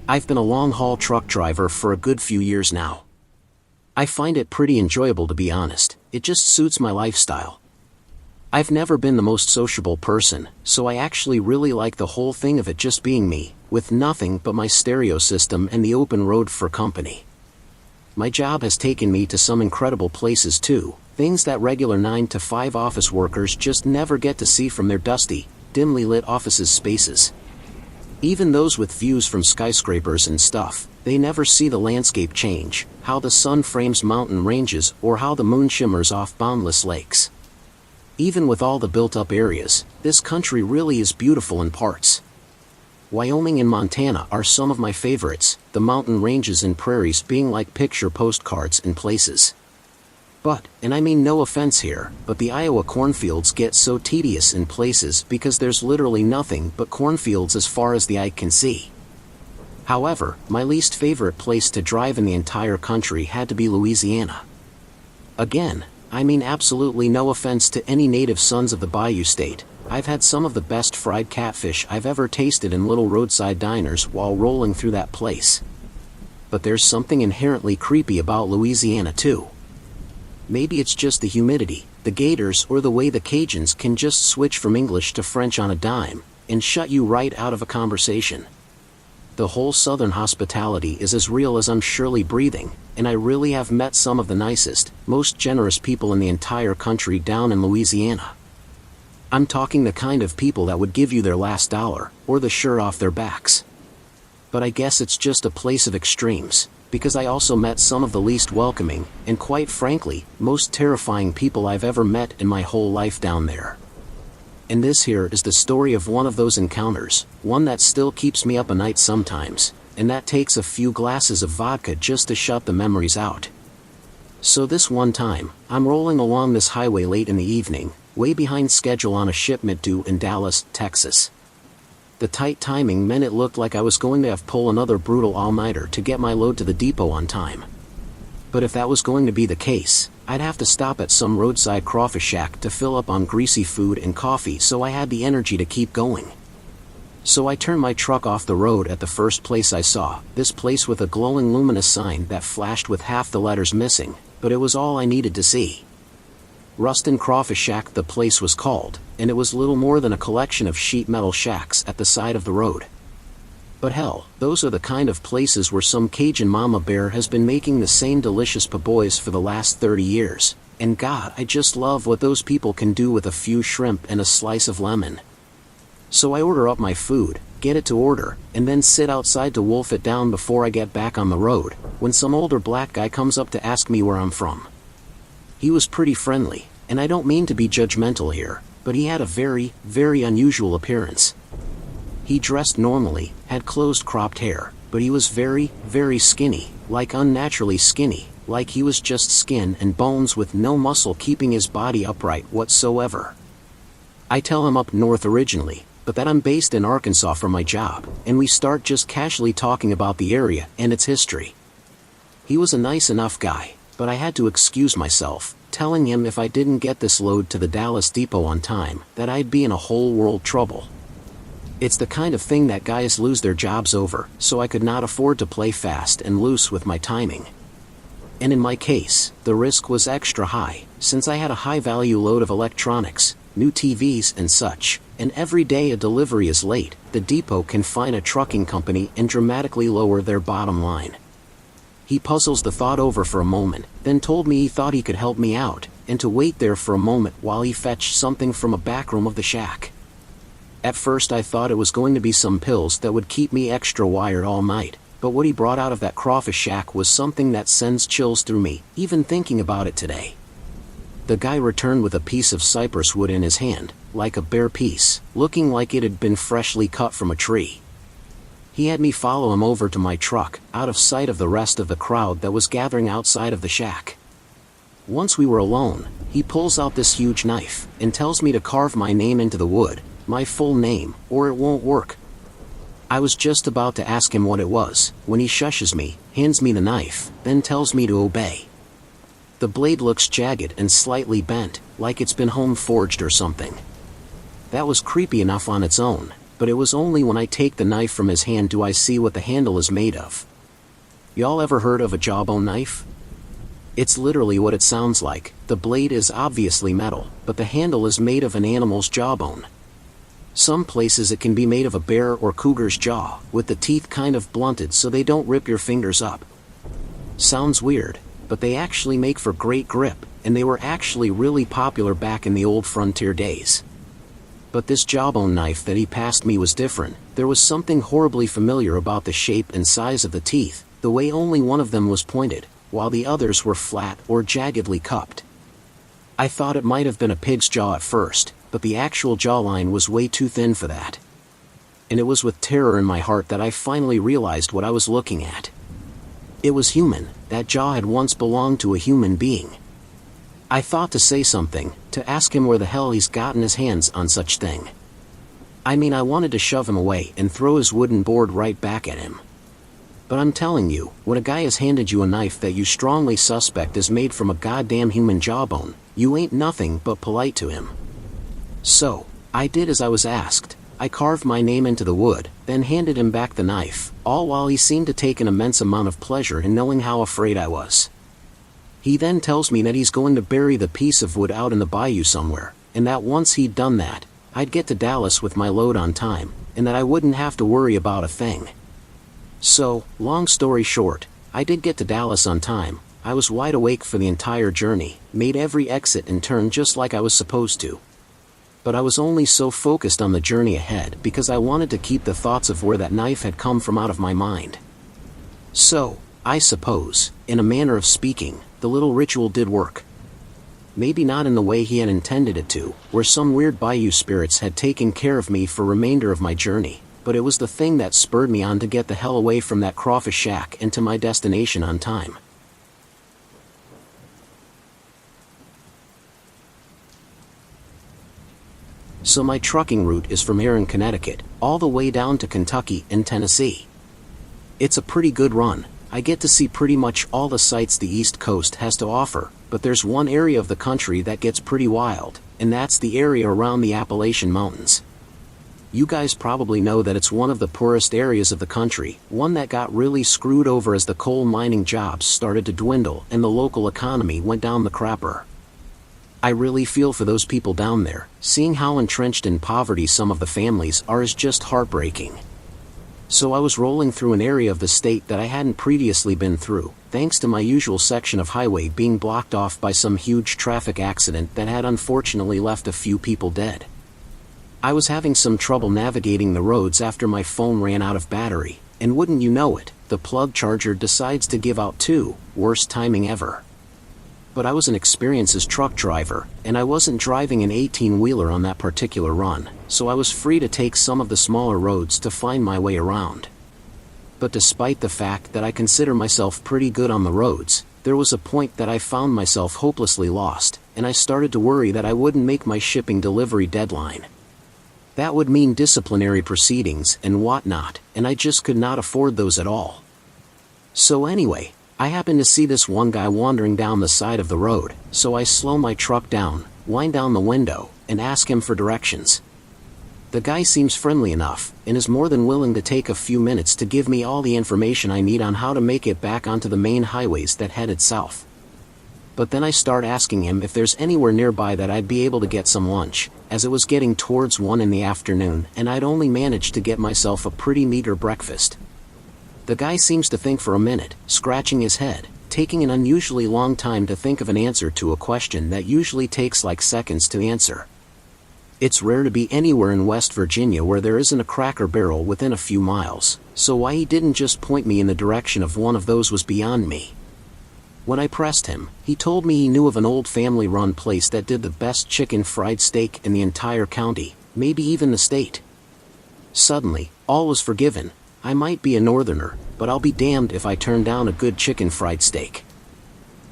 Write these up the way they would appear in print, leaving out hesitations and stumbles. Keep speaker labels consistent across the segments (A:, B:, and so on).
A: I've been a long-haul truck driver for a good few years now. I find it pretty enjoyable, to be honest. It just suits my lifestyle. I've never been the most sociable person, so I actually really like the whole thing of it just being me, with nothing but my stereo system and the open road for company. My job has taken me to some incredible places too, things that regular 9-to-5 office workers just never get to see from their dusty, dimly lit offices' spaces. Even those with views from skyscrapers and stuff, they never see the landscape change, how the sun frames mountain ranges or how the moon shimmers off boundless lakes. Even with all the built-up areas, this country really is beautiful in parts. Wyoming and Montana are some of my favorites, the mountain ranges and prairies being like picture postcards in places. But, and I mean no offense here, but the Iowa cornfields get so tedious in places because there's literally nothing but cornfields as far as the eye can see. However, my least favorite place to drive in the entire country had to be Louisiana. Again, I mean absolutely no offense to any native sons of the Bayou State. I've had some of the best fried catfish I've ever tasted in little roadside diners while rolling through that place. But there's something inherently creepy about Louisiana too. Maybe it's just the humidity, the gators, or the way the Cajuns can just switch from English to French on a dime, and shut you right out of a conversation. The whole southern hospitality is as real as I'm surely breathing, and I really have met some of the nicest, most generous people in the entire country down in Louisiana. I'm talking the kind of people that would give you their last dollar, or the shirt off their backs. But I guess it's just a place of extremes, because I also met some of the least welcoming, and quite frankly, most terrifying people I've ever met in my whole life down there. And this here is the story of one of those encounters, one that still keeps me up at night sometimes, and that takes a few glasses of vodka just to shut the memories out. So this one time, I'm rolling along this highway late in the evening, way behind schedule on a shipment due in Dallas, Texas. The tight timing meant it looked like I was going to have to pull another brutal all-nighter to get my load to the depot on time. But if that was going to be the case, I'd have to stop at some roadside crawfish shack to fill up on greasy food and coffee so I had the energy to keep going. So I turned my truck off the road at the first place I saw, this place with a glowing luminous sign that flashed with half the letters missing, but it was all I needed to see. Rustin Crawfish Shack the place was called, and it was little more than a collection of sheet metal shacks at the side of the road. But hell, those are the kind of places where some Cajun mama bear has been making the same delicious po' boys for the last 30 years, and God, I just love what those people can do with a few shrimp and a slice of lemon. So I order up my food, get it to order, and then sit outside to wolf it down before I get back on the road, when some older black guy comes up to ask me where I'm from. He was pretty friendly, and I don't mean to be judgmental here, but he had a very, very unusual appearance. He dressed normally, had closed-cropped hair, but he was very, very skinny, like unnaturally skinny, like he was just skin and bones with no muscle keeping his body upright whatsoever. I tell him up north originally, but that I'm based in Arkansas for my job, and we start just casually talking about the area and its history. He was a nice enough guy, but I had to excuse myself, telling him if I didn't get this load to the Dallas depot on time, that I'd be in a whole world trouble. It's the kind of thing that guys lose their jobs over, so I could not afford to play fast and loose with my timing. And in my case, the risk was extra high, since I had a high-value load of electronics, new TVs and such, and every day a delivery is late, the depot can fine a trucking company and dramatically lower their bottom line. He puzzles the thought over for a moment, then told me he thought he could help me out, and to wait there for a moment while he fetched something from a back room of the shack. At first I thought it was going to be some pills that would keep me extra wired all night, but what he brought out of that crawfish shack was something that sends chills through me, even thinking about it today. The guy returned with a piece of cypress wood in his hand, like a bare piece, looking like it had been freshly cut from a tree. He had me follow him over to my truck, out of sight of the rest of the crowd that was gathering outside of the shack. Once we were alone, he pulls out this huge knife, and tells me to carve my name into the wood, my full name, or it won't work. I was just about to ask him what it was, when he shushes me, hands me the knife, then tells me to obey. The blade looks jagged and slightly bent, like it's been home forged or something. That was creepy enough on its own, but it was only when I take the knife from his hand do I see what the handle is made of. Y'all ever heard of a jawbone knife? It's literally what it sounds like. The blade is obviously metal, but the handle is made of an animal's jawbone. Some places it can be made of a bear or cougar's jaw, with the teeth kind of blunted so they don't rip your fingers up. Sounds weird, but they actually make for great grip, and they were actually really popular back in the old frontier days. But this jawbone knife that he passed me was different. There was something horribly familiar about the shape and size of the teeth, the way only one of them was pointed, while the others were flat or jaggedly cupped. I thought it might have been a pig's jaw at first, but the actual jawline was way too thin for that. And it was with terror in my heart that I finally realized what I was looking at. It was human. That jaw had once belonged to a human being. I thought to say something, to ask him where the hell he's gotten his hands on such thing. I mean, I wanted to shove him away and throw his wooden board right back at him. But I'm telling you, when a guy has handed you a knife that you strongly suspect is made from a goddamn human jawbone, you ain't nothing but polite to him. So, I did as I was asked. I carved my name into the wood, then handed him back the knife, all while he seemed to take an immense amount of pleasure in knowing how afraid I was. He then tells me that he's going to bury the piece of wood out in the bayou somewhere, and that once he'd done that, I'd get to Dallas with my load on time, and that I wouldn't have to worry about a thing. So, long story short, I did get to Dallas on time. I was wide awake for the entire journey, made every exit and turn just like I was supposed to. But I was only so focused on the journey ahead because I wanted to keep the thoughts of where that knife had come from out of my mind. So, I suppose, in a manner of speaking, the little ritual did work. Maybe not in the way he had intended it to, where some weird bayou spirits had taken care of me for the remainder of my journey, but it was the thing that spurred me on to get the hell away from that crawfish shack and to my destination on time. So my trucking route is from here in Connecticut, all the way down to Kentucky and Tennessee. It's a pretty good run. I get to see pretty much all the sights the East Coast has to offer, but there's one area of the country that gets pretty wild, and that's the area around the Appalachian Mountains. You guys probably know that it's one of the poorest areas of the country, one that got really screwed over as the coal mining jobs started to dwindle and the local economy went down the crapper. I really feel for those people down there. Seeing how entrenched in poverty some of the families are is just heartbreaking. So I was rolling through an area of the state that I hadn't previously been through, thanks to my usual section of highway being blocked off by some huge traffic accident that had unfortunately left a few people dead. I was having some trouble navigating the roads after my phone ran out of battery, and wouldn't you know it, the plug charger decides to give out too. Worst timing ever. But I was an experienced truck driver, and I wasn't driving an 18-wheeler on that particular run, so I was free to take some of the smaller roads to find my way around. But despite the fact that I consider myself pretty good on the roads, there was a point that I found myself hopelessly lost, and I started to worry that I wouldn't make my shipping delivery deadline. That would mean disciplinary proceedings and whatnot, and I just could not afford those at all. So anyway, I happened to see this one guy wandering down the side of the road, so I slow my truck down, wind down the window, and ask him for directions. The guy seems friendly enough, and is more than willing to take a few minutes to give me all the information I need on how to make it back onto the main highways that headed south. But then I start asking him if there's anywhere nearby that I'd be able to get some lunch, as it was getting towards 1 in the afternoon and I'd only managed to get myself a pretty meager breakfast. The guy seems to think for a minute, scratching his head, taking an unusually long time to think of an answer to a question that usually takes like seconds to answer. It's rare to be anywhere in West Virginia where there isn't a Cracker Barrel within a few miles, so why he didn't just point me in the direction of one of those was beyond me. When I pressed him, he told me he knew of an old family-run place that did the best chicken fried steak in the entire county, maybe even the state. Suddenly, all was forgiven. I might be a northerner, but I'll be damned if I turn down a good chicken fried steak.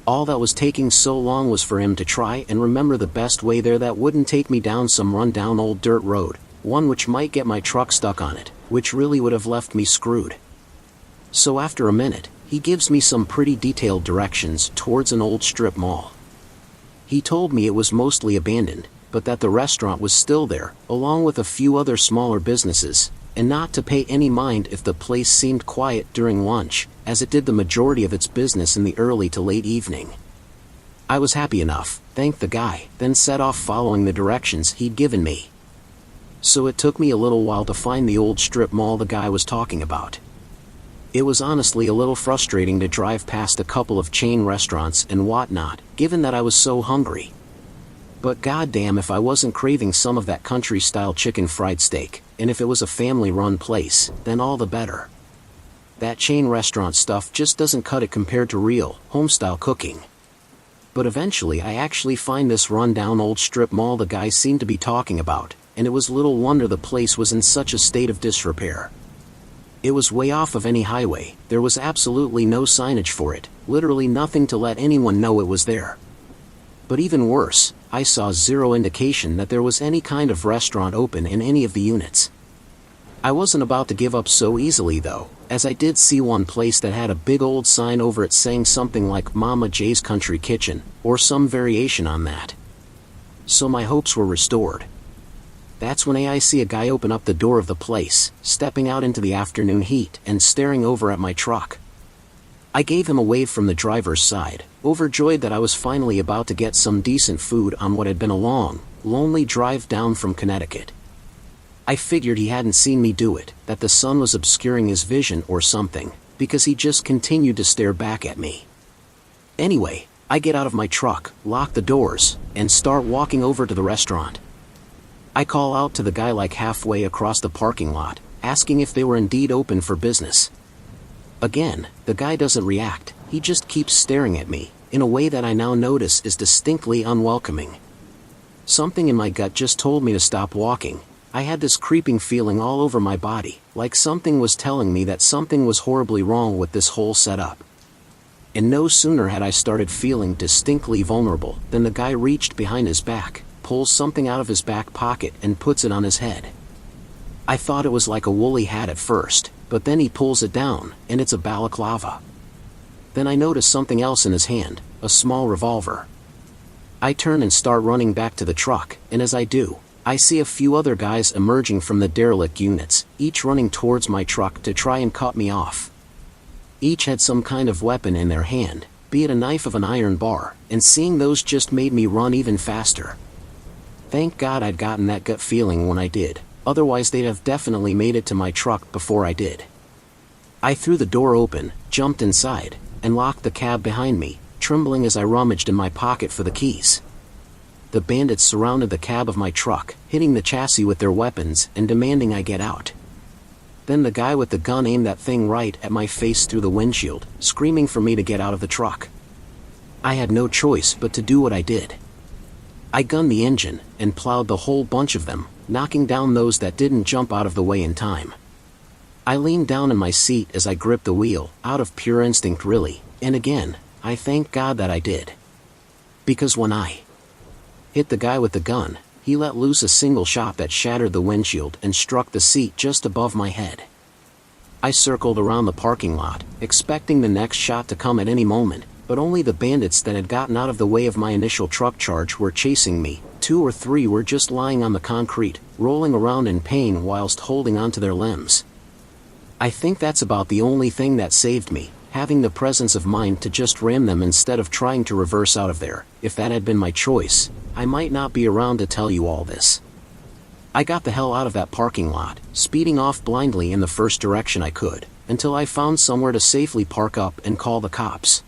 A: All that was taking so long was for him to try and remember the best way there that wouldn't take me down some run-down old dirt road, one which might get my truck stuck on it, which really would have left me screwed. So after a minute, he gives me some pretty detailed directions towards an old strip mall. He told me it was mostly abandoned, but that the restaurant was still there, along with a few other smaller businesses, and not to pay any mind if the place seemed quiet during lunch, as it did the majority of its business in the early to late evening. I was happy enough, thanked the guy, then set off following the directions he'd given me. So it took me a little while to find the old strip mall the guy was talking about. It was honestly a little frustrating to drive past a couple of chain restaurants and whatnot, given that I was so hungry. But goddamn if I wasn't craving some of that country-style chicken fried steak, and if it was a family-run place, then all the better. That chain restaurant stuff just doesn't cut it compared to real, home-style cooking. But eventually I actually find this run-down old strip mall the guy seemed to be talking about, and it was little wonder the place was in such a state of disrepair. It was way off of any highway, there was absolutely no signage for it, literally nothing to let anyone know it was there. But even worse, I saw zero indication that there was any kind of restaurant open in any of the units. I wasn't about to give up so easily though, as I did see one place that had a big old sign over it saying something like Mama J's Country Kitchen, or some variation on that. So my hopes were restored. That's when I see a guy open up the door of the place, stepping out into the afternoon heat and staring over at my truck. I gave him a wave from the driver's side, overjoyed that I was finally about to get some decent food on what had been a long, lonely drive down from Connecticut. I figured he hadn't seen me do it, that the sun was obscuring his vision or something, because he just continued to stare back at me. Anyway, I get out of my truck, lock the doors, and start walking over to the restaurant. I call out to the guy like halfway across the parking lot, asking if they were indeed open for business. Again, the guy doesn't react, he just keeps staring at me, in a way that I now notice is distinctly unwelcoming. Something in my gut just told me to stop walking. I had this creeping feeling all over my body, like something was telling me that something was horribly wrong with this whole setup. And no sooner had I started feeling distinctly vulnerable than the guy reached behind his back, pulls something out of his back pocket and puts it on his head. I thought it was like a woolly hat at first, but then he pulls it down, and it's a balaclava. Then I notice something else in his hand, a small revolver. I turn and start running back to the truck, and as I do, I see a few other guys emerging from the derelict units, each running towards my truck to try and cut me off. Each had some kind of weapon in their hand, be it a knife of an iron bar, and seeing those just made me run even faster. Thank God I'd gotten that gut feeling when I did, otherwise they'd have definitely made it to my truck before I did. I threw the door open, jumped inside, and locked the cab behind me, trembling as I rummaged in my pocket for the keys. The bandits surrounded the cab of my truck, hitting the chassis with their weapons and demanding I get out. Then the guy with the gun aimed that thing right at my face through the windshield, screaming for me to get out of the truck. I had no choice but to do what I did. I gunned the engine, and plowed the whole bunch of them, knocking down those that didn't jump out of the way in time. I leaned down in my seat as I gripped the wheel, out of pure instinct really, and again, I thank God that I did. Because when I hit the guy with the gun, he let loose a single shot that shattered the windshield and struck the seat just above my head. I circled around the parking lot, expecting the next shot to come at any moment, but only the bandits that had gotten out of the way of my initial truck charge were chasing me. 2 or 3 were just lying on the concrete, rolling around in pain whilst holding onto their limbs. I think that's about the only thing that saved me, having the presence of mind to just ram them instead of trying to reverse out of there. If that had been my choice, I might not be around to tell you all this. I got the hell out of that parking lot, speeding off blindly in the first direction I could, until I found somewhere to safely park up and call the cops.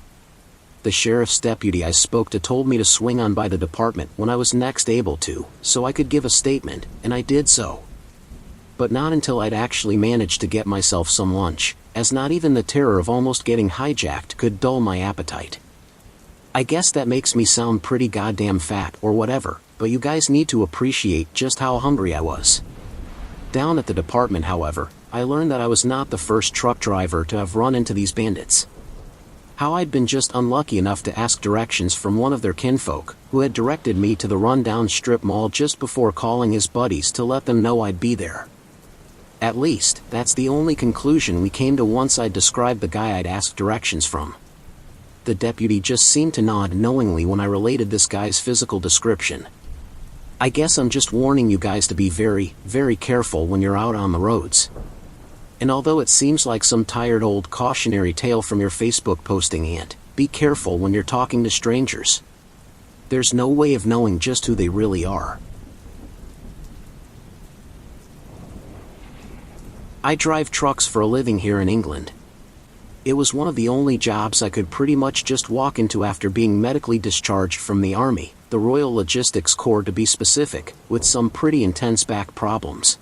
A: The sheriff's deputy I spoke to told me to swing on by the department when I was next able to, so I could give a statement, and I did so. But not until I'd actually managed to get myself some lunch, as not even the terror of almost getting hijacked could dull my appetite. I guess that makes me sound pretty goddamn fat or whatever, but you guys need to appreciate just how hungry I was. Down at the department, however, I learned that I was not the first truck driver to have run into these bandits. How I'd been just unlucky enough to ask directions from one of their kinfolk, who had directed me to the run-down strip mall just before calling his buddies to let them know I'd be there. At least, that's the only conclusion we came to once I'd described the guy I'd asked directions from. The deputy just seemed to nod knowingly when I related this guy's physical description. I guess I'm just warning you guys to be very, very careful when you're out on the roads. And although it seems like some tired old cautionary tale from your Facebook posting, Aunt, be careful when you're talking to strangers. There's no way of knowing just who they really are. I drive trucks for a living here in England. It was one of the only jobs I could pretty much just walk into after being medically discharged from the Army, the Royal Logistics Corps to be specific, with some pretty intense back problems.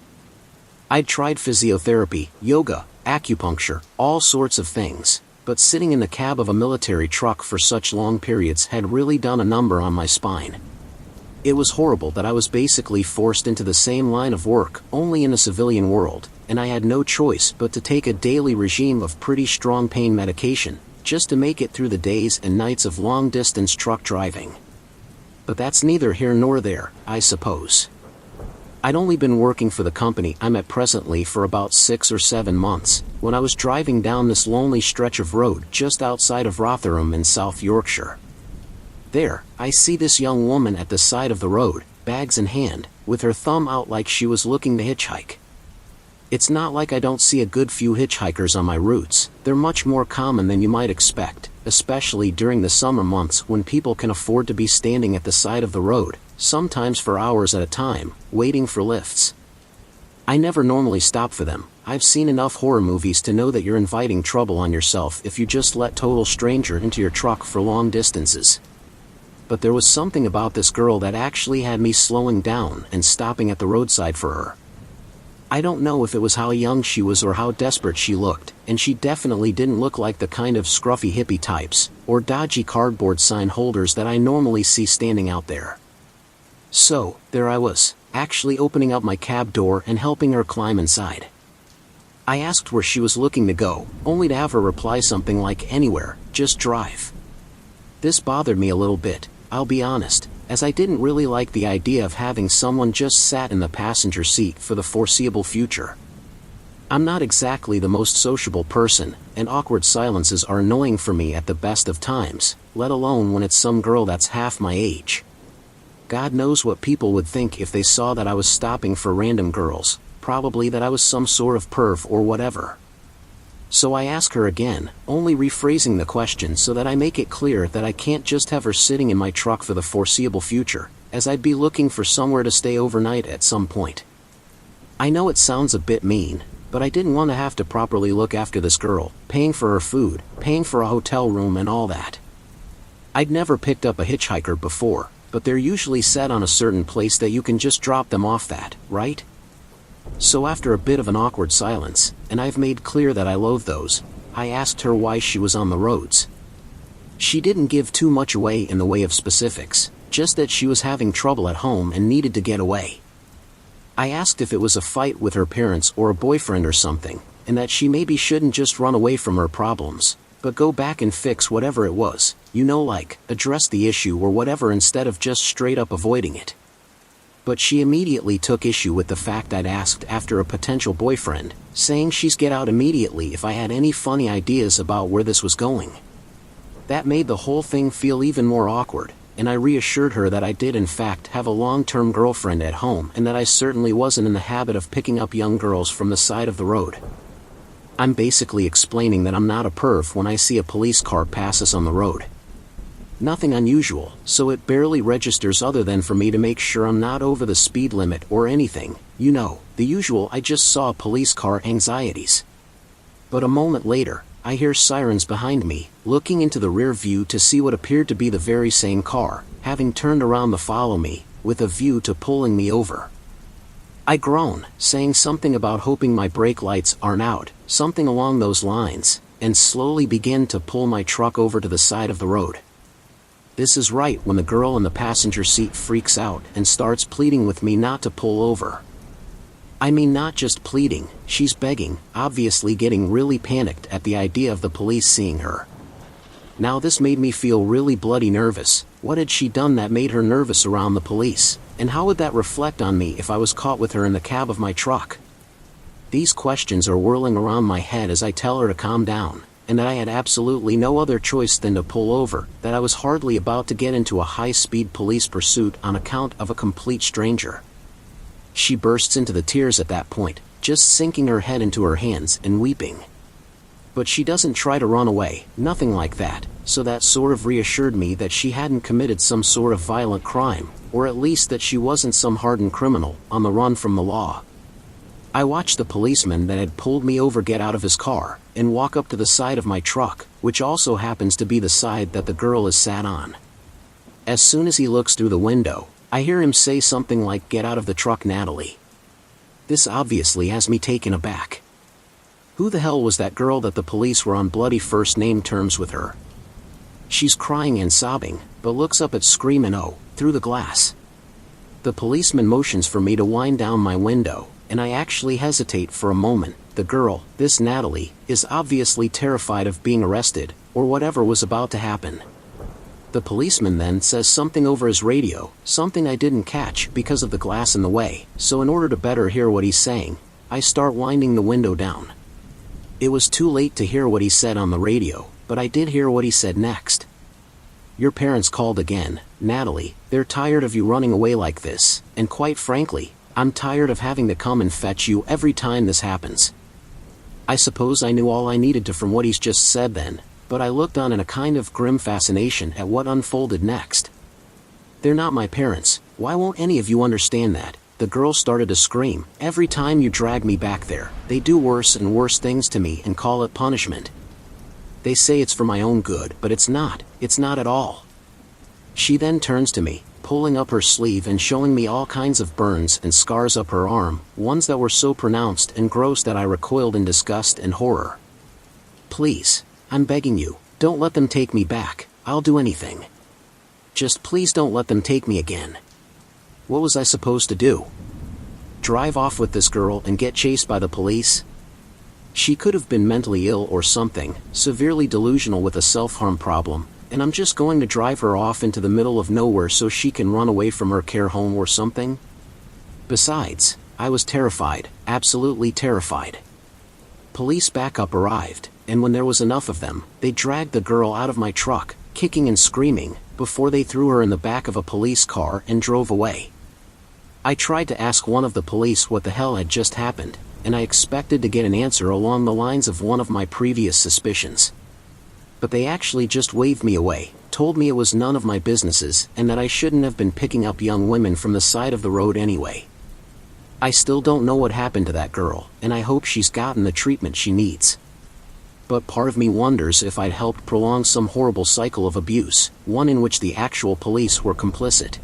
A: I'd tried physiotherapy, yoga, acupuncture, all sorts of things, but sitting in the cab of a military truck for such long periods had really done a number on my spine. It was horrible that I was basically forced into the same line of work, only in a civilian world, and I had no choice but to take a daily regime of pretty strong pain medication, just to make it through the days and nights of long-distance truck driving. But that's neither here nor there, I suppose. I'd only been working for the company I'm at presently for about 6 or 7 months, when I was driving down this lonely stretch of road just outside of Rotherham in South Yorkshire. There, I see this young woman at the side of the road, bags in hand, with her thumb out like she was looking to hitchhike. It's not like I don't see a good few hitchhikers on my routes. They're much more common than you might expect, especially during the summer months when people can afford to be standing at the side of the road, sometimes for hours at a time, waiting for lifts. I never normally stop for them. I've seen enough horror movies to know that you're inviting trouble on yourself if you just let total stranger into your truck for long distances. But there was something about this girl that actually had me slowing down and stopping at the roadside for her. I don't know if it was how young she was or how desperate she looked, and she definitely didn't look like the kind of scruffy hippie types, or dodgy cardboard sign holders that I normally see standing out there. So, there I was, actually opening up my cab door and helping her climb inside. I asked where she was looking to go, only to have her reply something like anywhere, just drive. This bothered me a little bit, I'll be honest, as I didn't really like the idea of having someone just sat in the passenger seat for the foreseeable future. I'm not exactly the most sociable person, and awkward silences are annoying for me at the best of times, let alone when it's some girl that's half my age. God knows what people would think if they saw that I was stopping for random girls, probably that I was some sort of perv or whatever. So I ask her again, only rephrasing the question so that I make it clear that I can't just have her sitting in my truck for the foreseeable future, as I'd be looking for somewhere to stay overnight at some point. I know it sounds a bit mean, but I didn't want to have to properly look after this girl, paying for her food, paying for a hotel room and all that. I'd never picked up a hitchhiker before, but they're usually set on a certain place that you can just drop them off at, right? So after a bit of an awkward silence, and I've made clear that I loathe those, I asked her why she was on the roads. She didn't give too much away in the way of specifics, just that she was having trouble at home and needed to get away. I asked if it was a fight with her parents or a boyfriend or something, and that she maybe shouldn't just run away from her problems, but go back and fix whatever it was, like, address the issue or whatever instead of just straight up avoiding it. But she immediately took issue with the fact I'd asked after a potential boyfriend, saying she'd get out immediately if I had any funny ideas about where this was going. That made the whole thing feel even more awkward, and I reassured her that I did in fact have a long-term girlfriend at home and that I certainly wasn't in the habit of picking up young girls from the side of the road. I'm basically explaining that I'm not a perv when I see a police car pass us on the road. Nothing unusual, so it barely registers other than for me to make sure I'm not over the speed limit or anything, the usual I just saw police car anxieties. But a moment later, I hear sirens behind me, looking into the rear view to see what appeared to be the very same car, having turned around to follow me, with a view to pulling me over. I groan, saying something about hoping my brake lights aren't out, something along those lines, and slowly begin to pull my truck over to the side of the road. This is right when the girl in the passenger seat freaks out and starts pleading with me not to pull over. I mean, not just pleading, she's begging, obviously getting really panicked at the idea of the police seeing her. Now this made me feel really bloody nervous. What had she done that made her nervous around the police? And how would that reflect on me if I was caught with her in the cab of my truck? These questions are whirling around my head as I tell her to calm down, and that I had absolutely no other choice than to pull over, that I was hardly about to get into a high-speed police pursuit on account of a complete stranger. She bursts into the tears at that point, just sinking her head into her hands and weeping. But she doesn't try to run away, nothing like that, so that sort of reassured me that she hadn't committed some sort of violent crime, or at least that she wasn't some hardened criminal, on the run from the law. I watched the policeman that had pulled me over get out of his car, and walk up to the side of my truck, which also happens to be the side that the girl is sat on. As soon as he looks through the window, I hear him say something like, "Get out of the truck, Natalie." This obviously has me taken aback. Who the hell was that girl that the police were on bloody first name terms with her? She's crying and sobbing, but looks up at Scream and oh, through the glass. The policeman motions for me to wind down my window, and I actually hesitate for a moment. The girl, this Natalie, is obviously terrified of being arrested, or whatever was about to happen. The policeman then says something over his radio, something I didn't catch because of the glass in the way, so in order to better hear what he's saying, I start winding the window down. It was too late to hear what he said on the radio, but I did hear what he said next. "Your parents called again, Natalie. They're tired of you running away like this, and quite frankly, I'm tired of having to come and fetch you every time this happens." I suppose I knew all I needed to from what he's just said then, but I looked on in a kind of grim fascination at what unfolded next. "They're not my parents. Why won't any of you understand that?" The girl started to scream. "Every time you drag me back there, they do worse and worse things to me and call it punishment. They say it's for my own good, but it's not at all." She then turns to me, pulling up her sleeve and showing me all kinds of burns and scars up her arm, ones that were so pronounced and gross that I recoiled in disgust and horror. "Please, I'm begging you, don't let them take me back. I'll do anything. Just please don't let them take me again." What was I supposed to do? Drive off with this girl and get chased by the police? She could have been mentally ill or something, severely delusional with a self-harm problem, and I'm just going to drive her off into the middle of nowhere so she can run away from her care home or something? Besides, I was terrified, absolutely terrified. Police backup arrived, and when there was enough of them, they dragged the girl out of my truck, kicking and screaming, before they threw her in the back of a police car and drove away. I tried to ask one of the police what the hell had just happened, and I expected to get an answer along the lines of one of my previous suspicions. But they actually just waved me away, told me it was none of my businesses, and that I shouldn't have been picking up young women from the side of the road anyway. I still don't know what happened to that girl, and I hope she's gotten the treatment she needs. But part of me wonders if I'd helped prolong some horrible cycle of abuse, one in which the actual police were complicit.